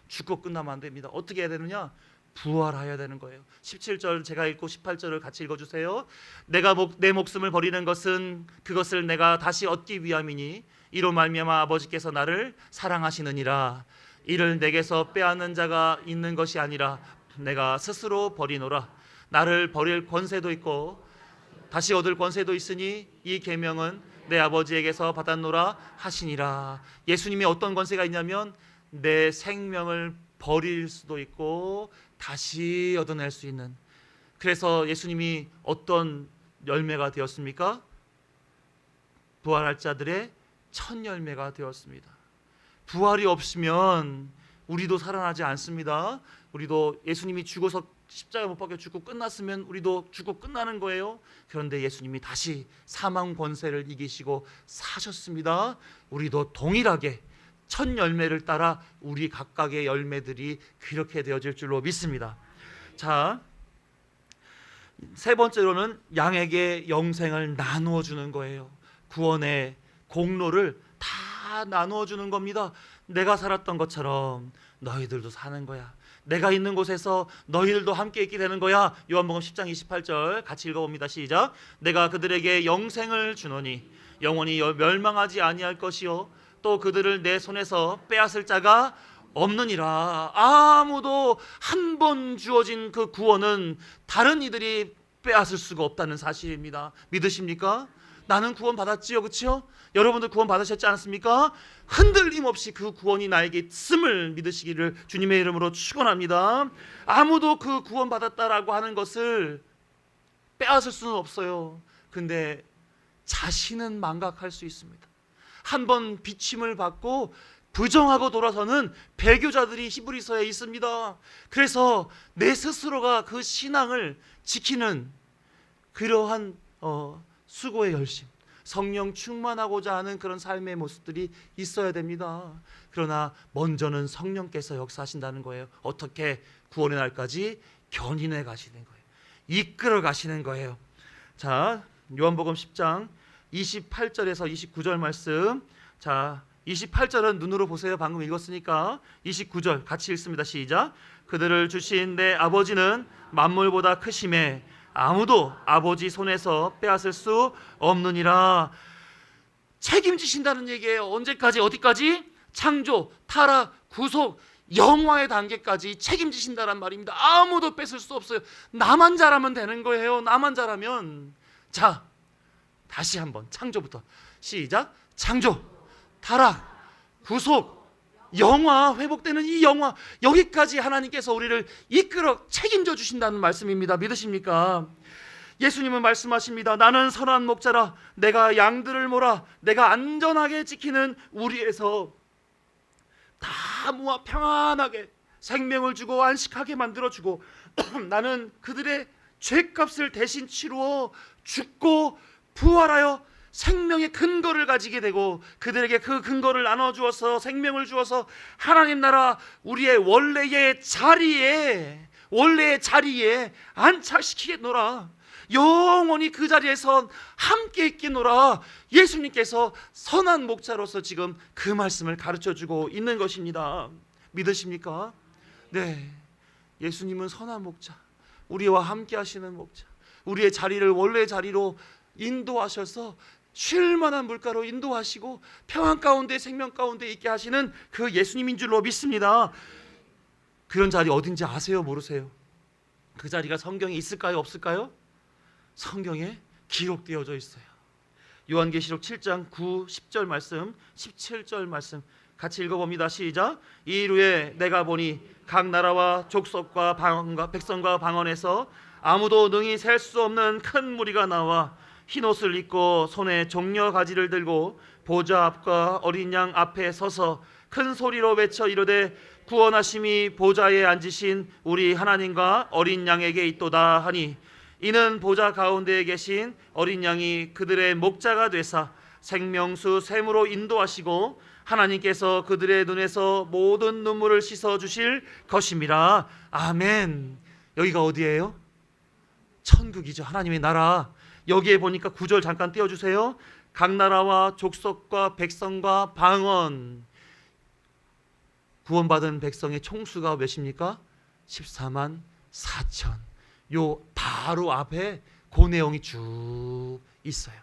죽고 끝나면 안 됩니다. 어떻게 해야 되느냐? 부활해야 되는 거예요. 17절 제가 읽고 18절을 같이 읽어주세요. 내가 내 목숨을 버리는 것은 그것을 내가 다시 얻기 위함이니 이로 말미암아 아버지께서 나를 사랑하시느니라. 이를 내게서 빼앗는 자가 있는 것이 아니라 내가 스스로 버리노라. 나를 버릴 권세도 있고 다시 얻을 권세도 있으니 이 계명은 내 아버지에게서 받았노라 하시니라. 예수님이 어떤 권세가 있냐면 내 생명을 버릴 수도 있고 다시 얻어낼 수 있는. 그래서 예수님이 어떤 열매가 되었습니까? 부활할 자들의 첫 열매가 되었습니다. 부활이 없으면 우리도 살아나지 않습니다. 우리도 예수님이 죽어서 십자가 못 박혀 죽고 끝났으면 우리도 죽고 끝나는 거예요. 그런데 예수님이 다시 사망 권세를 이기시고 사셨습니다. 우리도 동일하게 첫 열매를 따라 우리 각각의 열매들이 그렇게 되어질 줄로 믿습니다. 자, 세 번째로는 양에게 영생을 나누어 주는 거예요. 구원의 공로를 다 나누어 주는 겁니다. 내가 살았던 것처럼 너희들도 사는 거야. 내가 있는 곳에서 너희들도 함께 있게 되는 거야. 요한복음 10장 28절 같이 읽어봅니다. 시작. 내가 그들에게 영생을 주노니 영원히 멸망하지 아니할 것이요 또 그들을 내 손에서 빼앗을 자가 없느니라. 아무도 한 번 주어진 그 구원은 다른 이들이 빼앗을 수가 없다는 사실입니다. 믿으십니까? 나는 구원 받았지요, 그렇죠? 여러분들 구원 받으셨지 않습니까? 흔들림 없이 그 구원이 나에게 있음을 믿으시기를 주님의 이름으로 축원합니다. 아무도 그 구원 받았다라고 하는 것을 빼앗을 수는 없어요. 근데 자신은 망각할 수 있습니다. 한번 비침을 받고 부정하고 돌아서는 배교자들이 히브리서에 있습니다. 그래서 내 스스로가 그 신앙을 지키는 그러한 수고의 열심, 성령 충만하고자 하는 그런 삶의 모습들이 있어야 됩니다. 그러나 먼저는 성령께서 역사하신다는 거예요. 어떻게? 구원의 날까지 견인해 가시는 거예요. 이끌어 가시는 거예요. 자, 요한복음 10장 28절에서 29절 말씀. 자, 28절은 눈으로 보세요. 방금 읽었으니까 29절 같이 읽습니다. 시작. 그들을 주신 내 아버지는 만물보다 크심에 아무도 아버지 손에서 빼앗을 수 없느니라. 책임지신다는 얘기예요. 언제까지? 어디까지? 창조, 타락, 구속, 영화의 단계까지 책임지신다란 말입니다. 아무도 뺏을 수 없어요. 나만 잘하면 되는 거예요. 나만 잘하면. 자, 다시 한번 창조부터 시작. 창조, 타락, 구속, 영화, 회복되는 이 영화, 여기까지 하나님께서 우리를 이끌어 책임져 주신다는 말씀입니다. 믿으십니까? 예수님은 말씀하십니다. 나는 선한 목자라. 내가 양들을 몰아 내가 안전하게 지키는 우리에서 다 모아 평안하게 생명을 주고 안식하게 만들어주고 나는 그들의 죄값을 대신 치루어 죽고 부활하여 생명의 근거를 가지게 되고 그들에게 그 근거를 나눠주어서 생명을 주어서 하나님 나라 우리의 원래의 자리에 안착시키겠노라. 영원히 그 자리에서 함께 있겠노라. 예수님께서 선한 목자로서 지금 그 말씀을 가르쳐주고 있는 것입니다. 믿으십니까? 네, 예수님은 선한 목자, 우리와 함께 하시는 목자, 우리의 자리를 원래 자리로 인도하셔서 쉴 만한 물가로 인도하시고 평안 가운데 생명 가운데 있게 하시는 그 예수님인 줄로 믿습니다. 그런 자리 어딘지 아세요? 모르세요? 그 자리가 성경에 있을까요? 없을까요? 성경에 기록되어져 있어요. 요한계시록 7장 9, 10절 말씀, 17절 말씀 같이 읽어봅니다. 시작. 이 이후에 내가 보니 각 나라와 족속과 백성과 방언에서 아무도 능히 셀 수 없는 큰 무리가 나와 흰옷을 입고 손에 종려 가지를 들고 보좌 앞과 어린 양 앞에 서서 큰 소리로 외쳐 이르되 구원하심이 보좌에 앉으신 우리 하나님과 어린 양에게 있도다 하니 이는 보좌 가운데에 계신 어린 양이 그들의 목자가 되사 생명수 샘으로 인도하시고 하나님께서 그들의 눈에서 모든 눈물을 씻어 주실 것임이라. 아멘. 여기가 어디예요? 천국이죠. 하나님의 나라. 여기에 보니까 9절 잠깐 띄워주세요. 각 나라와 족속과 백성과 방언. 구원받은 백성의 총수가 몇입니까? 14만 4천. 요 바로 앞에 그 내용이 쭉 있어요.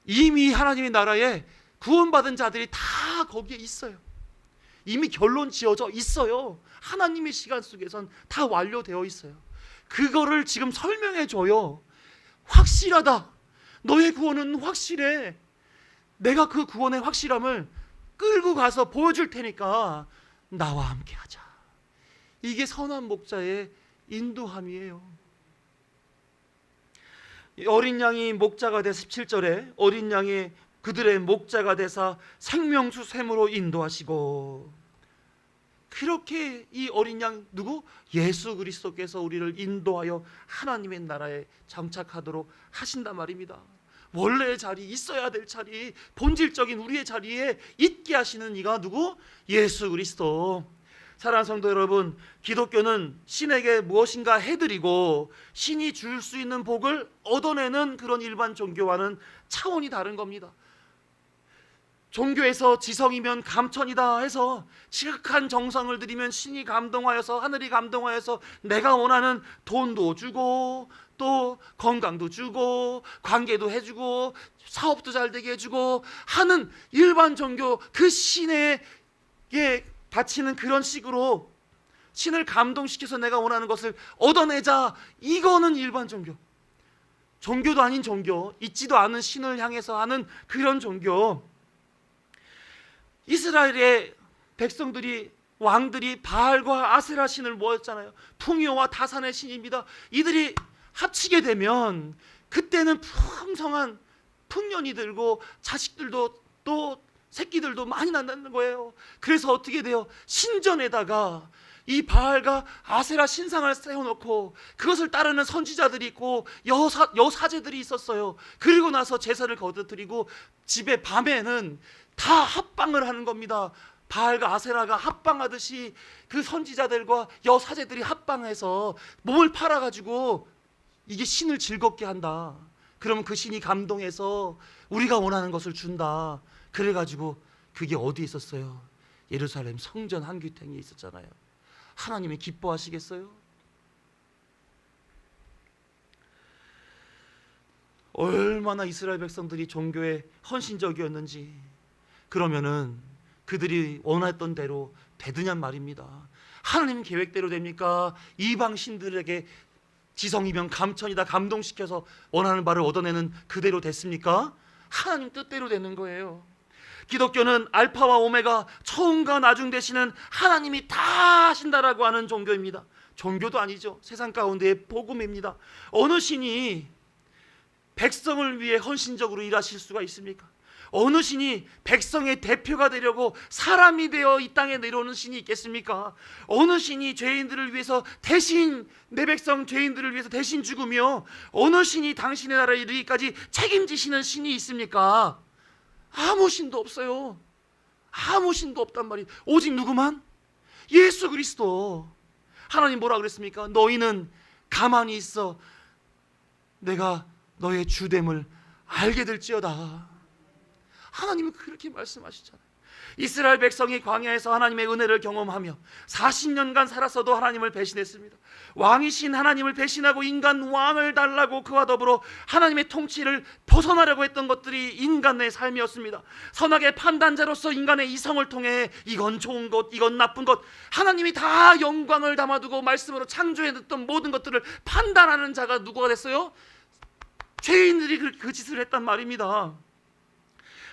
이미 하나님의 나라에 구원받은 자들이 다 거기에 있어요. 이미 결론 지어져 있어요. 하나님의 시간 속에선 다 완료되어 있어요. 그거를 지금 설명해 줘요. 확실하다. 너의 구원은 확실해. 내가 그 구원의 확실함을 끌고 가서 보여줄 테니까 나와 함께 하자. 이게 선한 목자의 인도함이에요. 어린 양이 목자가 돼서 17절에 어린 양이 그들의 목자가 되사 생명수 샘으로 인도하시고, 그렇게 이 어린 양 누구? 예수 그리스도께서 우리를 인도하여 하나님의 나라에 정착하도록 하신단 말입니다. 원래의 자리, 있어야 될 자리, 본질적인 우리의 자리에 있게 하시는 이가 누구? 예수 그리스도. 사랑하는 성도 여러분, 기독교는 신에게 무엇인가 해드리고 신이 줄 수 있는 복을 얻어내는 그런 일반 종교와는 차원이 다른 겁니다. 종교에서 지성이면 감천이다 해서 지극한 정성을 들이면 신이 감동하여서, 하늘이 감동하여서 내가 원하는 돈도 주고 또 건강도 주고 관계도 해주고 사업도 잘 되게 해주고 하는 일반 종교, 그 신에게 바치는 그런 식으로 신을 감동시켜서 내가 원하는 것을 얻어내자, 이거는 일반 종교. 종교도 아닌 종교, 있지도 않은 신을 향해서 하는 그런 종교. 이스라엘의 백성들이, 왕들이 바알과 아세라 신을 모였잖아요. 풍요와 다산의 신입니다. 이들이 합치게 되면 그때는 풍성한 풍년이 들고 자식들도 또 새끼들도 많이 난다는 거예요. 그래서 어떻게 돼요? 신전에다가 이 바알과 아세라 신상을 세워놓고 그것을 따르는 선지자들이 있고 여사제들이 있었어요. 그리고 나서 제사를 거두드리고 집에 밤에는 다 합방을 하는 겁니다. 바알과 아세라가 합방하듯이 그 선지자들과 여사제들이 합방해서 몸을 팔아가지고 이게 신을 즐겁게 한다. 그러면 그 신이 감동해서 우리가 원하는 것을 준다. 그래가지고 그게 어디 있었어요? 예루살렘 성전 한귀탱이에 있었잖아요. 하나님이 기뻐하시겠어요? 얼마나 이스라엘 백성들이 종교에 헌신적이었는지. 그러면은 그들이 원했던 대로 되느냔 말입니다. 하나님 계획대로 됩니까? 이방 신들에게 지성이면 감천이다 감동시켜서 원하는 바를 얻어내는 그대로 됐습니까? 하나님 뜻대로 되는 거예요. 기독교는 알파와 오메가, 처음과 나중 되시는 하나님이 다 하신다라고 하는 종교입니다. 종교도 아니죠. 세상 가운데의 복음입니다. 어느 신이 백성을 위해 헌신적으로 일하실 수가 있습니까? 어느 신이 백성의 대표가 되려고 사람이 되어 이 땅에 내려오는 신이 있겠습니까? 어느 신이 죄인들을 위해서 대신, 내 백성 죄인들을 위해서 대신 죽으며 어느 신이 당신의 나라에 이르기까지 책임지시는 신이 있습니까? 아무 신도 없어요. 아무 신도 없단 말이에요. 오직 누구만? 예수 그리스도. 하나님 뭐라 그랬습니까? 너희는 가만히 있어 내가 너의 주됨을 알게 될지어다. 하나님은 그렇게 말씀하시잖아요. 이스라엘 백성이 광야에서 하나님의 은혜를 경험하며 40년간 살았어도 하나님을 배신했습니다. 왕이신 하나님을 배신하고 인간 왕을 달라고 그와 더불어 하나님의 통치를 벗어나려고 했던 것들이 인간의 삶이었습니다. 선악의 판단자로서 인간의 이성을 통해 이건 좋은 것, 이건 나쁜 것, 하나님이 다 영광을 담아두고 말씀으로 창조해뒀던 모든 것들을 판단하는 자가 누구가 됐어요? 죄인들이 그 짓을 했단 말입니다.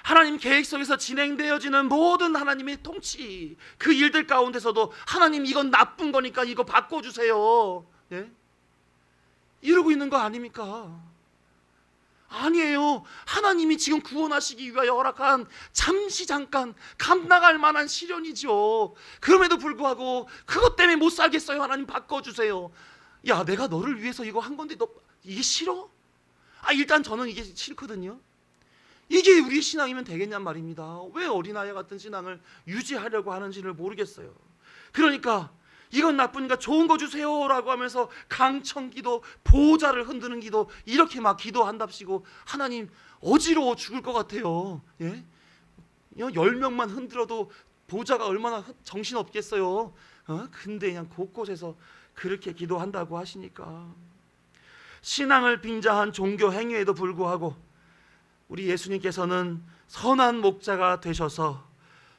하나님 계획 속에서 진행되어지는 모든 하나님의 통치, 그 일들 가운데서도 하나님 이건 나쁜 거니까 이거 바꿔주세요, 네? 이러고 있는 거 아닙니까? 아니에요. 하나님이 지금 구원하시기 위하여 허락한 잠시 잠깐 감당할 만한 시련이죠. 그럼에도 불구하고 그것 때문에 못 살겠어요. 하나님 바꿔주세요. 야, 내가 너를 위해서 이거 한 건데 너 이게 싫어? 일단 저는 이게 싫거든요. 이게 우리의 신앙이면 되겠냔 말입니다. 왜 어린아이 같은 신앙을 유지하려고 하는지를 모르겠어요. 그러니까 이건 나쁘니까 좋은 거 주세요 라고 하면서 강청기도, 보호자를 흔드는 기도, 이렇게 막 기도한답시고 하나님 어지러워 죽을 것 같아요. 예? 10명만 흔들어도 보호자가 얼마나 정신없겠어요. 근데 그냥 곳곳에서 그렇게 기도한다고 하시니까 신앙을 빙자한 종교 행위에도 불구하고 우리 예수님께서는 선한 목자가 되셔서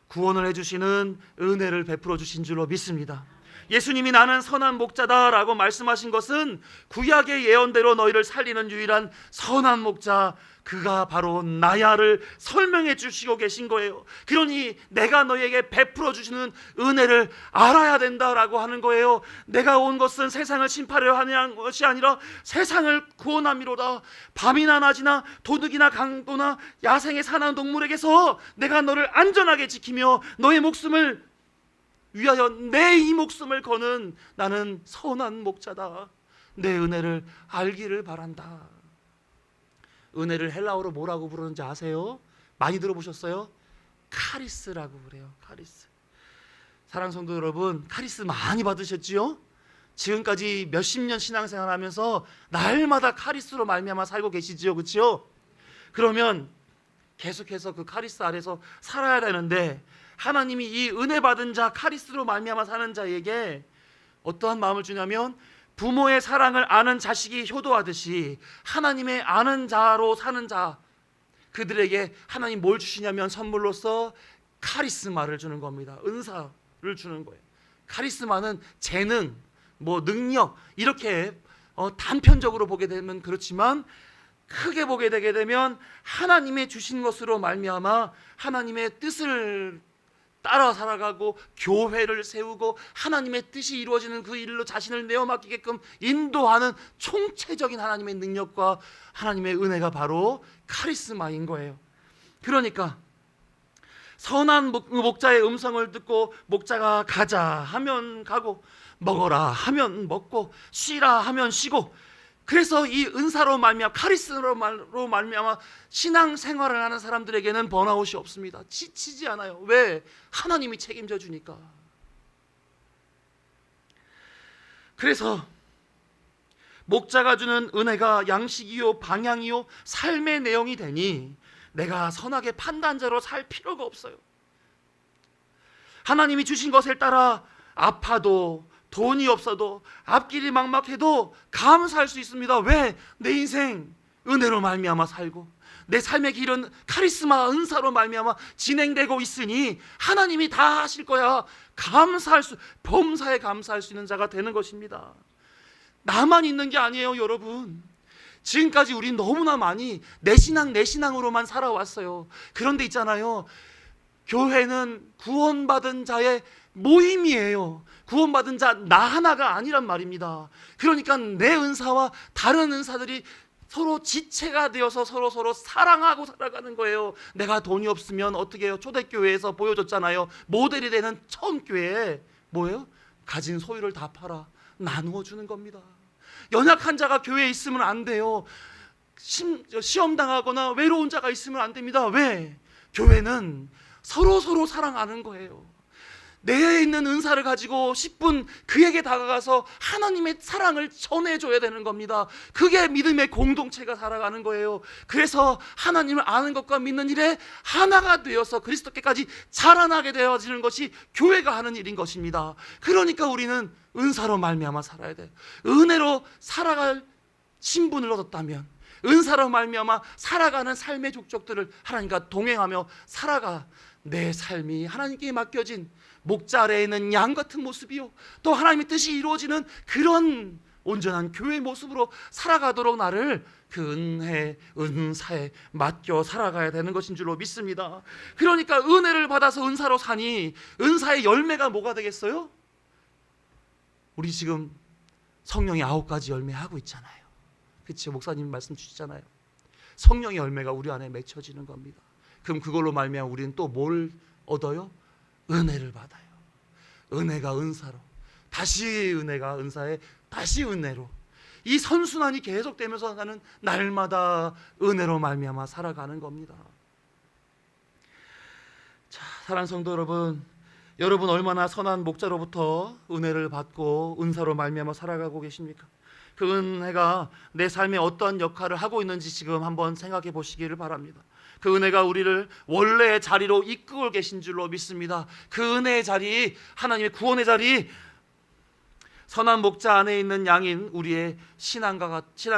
구원을 해주시는 은혜를 베풀어 주신 줄로 믿습니다. 예수님이 나는 선한 목자다라고 말씀하신 것은 구약의 예언대로 너희를 살리는 유일한 선한 목자, 그가 바로 나야를 설명해 주시고 계신 거예요. 그러니 내가 너희에게 베풀어 주시는 은혜를 알아야 된다라고 하는 거예요. 내가 온 것은 세상을 심판하려 하는 것이 아니라 세상을 구원함이로다. 밤이나 낮이나 도둑이나 강도나 야생의 사나운 동물에게서 내가 너를 안전하게 지키며 너의 목숨을 위하여 내 이 목숨을 거는 나는 선한 목자다. 내 은혜를 알기를 바란다. 은혜를 헬라어로 뭐라고 부르는지 아세요? 많이 들어보셨어요? 카리스라고 그래요. 카리스. 사랑하는 성도 여러분, 카리스 많이 받으셨지요? 지금까지 몇십 년 신앙생활 하면서 날마다 카리스로 말미암아 살고 계시지요, 그렇죠? 그러면 계속해서 그 카리스 아래서 살아야 되는데 하나님이 이 은혜 받은 자, 카리스로 말미암아 사는 자에게 어떠한 마음을 주냐면 부모의 사랑을 아는 자식이 효도하듯이 하나님의 아는 자로 사는 자, 그들에게 하나님 뭘 주시냐면 선물로서 카리스마를 주는 겁니다. 은사를 주는 거예요. 카리스마는 재능, 능력, 이렇게 단편적으로 보게 되면 그렇지만 크게 보게 되게 되면 하나님의 주신 것으로 말미암아 하나님의 뜻을 따라 살아가고 교회를 세우고 하나님의 뜻이 이루어지는 그 일로 자신을 내어 맡기게끔 인도하는 총체적인 하나님의 능력과 하나님의 은혜가 바로 카리스마인 거예요. 그러니까 선한 목자의 음성을 듣고 목자가 가자 하면 가고 먹어라 하면 먹고 쉬라 하면 쉬고, 그래서 이 은사로 말미암아 카리스마로 말미암아 신앙생활을 하는 사람들에게는 번아웃이 없습니다. 지치지 않아요. 왜? 하나님이 책임져 주니까. 그래서 목자가 주는 은혜가 양식이요 방향이요 삶의 내용이 되니 내가 선하게 판단자로 살 필요가 없어요. 하나님이 주신 것에 따라 아파도 돈이 없어도 앞길이 막막해도 감사할 수 있습니다. 왜? 내 인생 은혜로 말미암아 살고 내 삶의 길은 카리스마 은사로 말미암아 진행되고 있으니 하나님이 다 하실 거야. 범사에 감사할 수 있는 자가 되는 것입니다. 나만 있는 게 아니에요, 여러분. 지금까지 우린 너무나 많이 내 신앙으로만 살아왔어요. 그런데 있잖아요, 교회는 구원받은 자의 모임이에요. 구원받은 자 나 하나가 아니란 말입니다. 그러니까 내 은사와 다른 은사들이 서로 지체가 되어서 서로 사랑하고 살아가는 거예요. 내가 돈이 없으면 어떻게 해요? 초대교회에서 보여줬잖아요. 모델이 되는 처음 교회에 뭐예요? 가진 소유를 다 팔아 나누어 주는 겁니다. 연약한 자가 교회에 있으면 안 돼요. 시험 당하거나 외로운 자가 있으면 안 됩니다. 왜? 교회는 서로 사랑하는 거예요. 내에 있는 은사를 가지고 10분 그에게 다가가서 하나님의 사랑을 전해줘야 되는 겁니다. 그게 믿음의 공동체가 살아가는 거예요. 그래서 하나님을 아는 것과 믿는 일에 하나가 되어서 그리스도께까지 자라나게 되어지는 것이 교회가 하는 일인 것입니다. 그러니까 우리는 은사로 말미암아 살아야 돼요. 은혜로 살아갈 신분을 얻었다면 은사로 말미암아 살아가는 삶의 족적들을 하나님과 동행하며 살아가 내 삶이 하나님께 맡겨진 목자 아래에 있는 양 같은 모습이요, 또 하나님의 뜻이 이루어지는 그런 온전한 교회의 모습으로 살아가도록 나를 그 은사에 맡겨 살아가야 되는 것인 줄로 믿습니다. 그러니까 은혜를 받아서 은사로 사니 은사의 열매가 뭐가 되겠어요? 우리 지금 성령의 9가지 열매 하고 있잖아요. 그렇죠? 목사님 말씀 주시잖아요. 성령의 열매가 우리 안에 맺혀지는 겁니다. 그럼 그걸로 말미암아 우리는 또 뭘 얻어요? 은혜를 받아요. 은혜가 은사로, 다시 은혜가 은사에, 다시 은혜로, 이 선순환이 계속되면서 나는 날마다 은혜로 말미암아 살아가는 겁니다. 자, 사랑하는 성도 여러분, 여러분 얼마나 선한 목자로부터 은혜를 받고 은사로 말미암아 살아가고 계십니까? 그 은혜가 내 삶에 어떠한 역할을 하고 있는지 지금 한번 생각해 보시기를 바랍니다. 그 은혜가 우리를 원래의 자리로 이끌고 계신 줄로 믿습니다. 그 은혜의 자리, 하나님의 구원의 자리, 선한 목자 안에 있는 양인 우리의 신앙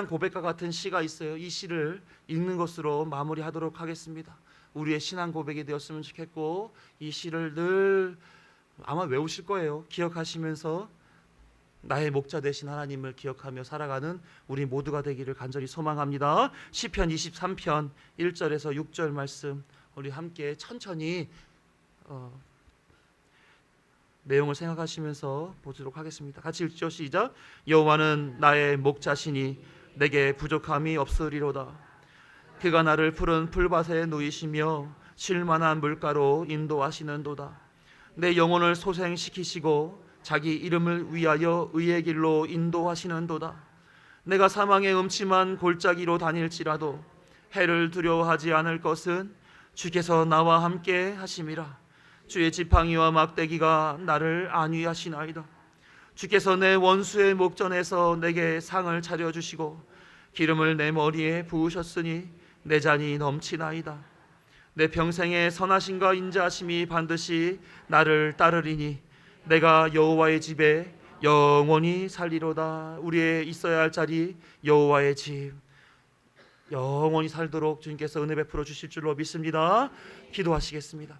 고백과 같은 시가 있어요. 이 시를 읽는 것으로 마무리하도록 하겠습니다. 우리의 신앙 고백이 되었으면 좋겠고, 이 시를 늘 아마 외우실 거예요. 기억하시면서 나의 목자 되신 하나님을 기억하며 살아가는 우리 모두가 되기를 간절히 소망합니다. 시편 23편 1절에서 6절 말씀 우리 함께 천천히 내용을 생각하시면서 보도록 하겠습니다. 같이 읽죠. 시작. 여호와는 나의 목자시니 내게 부족함이 없으리로다. 그가 나를 푸른 풀밭에 누이시며 쉴만한 물가로 인도하시는도다. 내 영혼을 소생시키시고 자기 이름을 위하여 의의 길로 인도하시는도다. 내가 사망의 음침한 골짜기로 다닐지라도 해를 두려워하지 않을 것은 주께서 나와 함께 하심이라. 주의 지팡이와 막대기가 나를 안위하시나이다. 주께서 내 원수의 목전에서 내게 상을 차려주시고 기름을 내 머리에 부으셨으니 내 잔이 넘치나이다. 내 평생의 선하심과 인자하심이 반드시 나를 따르리니 내가 여호와의 집에 영원히 살리로다. 우리의 있어야 할 자리, 여호와의 집, 영원히 살도록 주님께서 은혜 베풀어 주실 줄로 믿습니다. 기도하시겠습니다.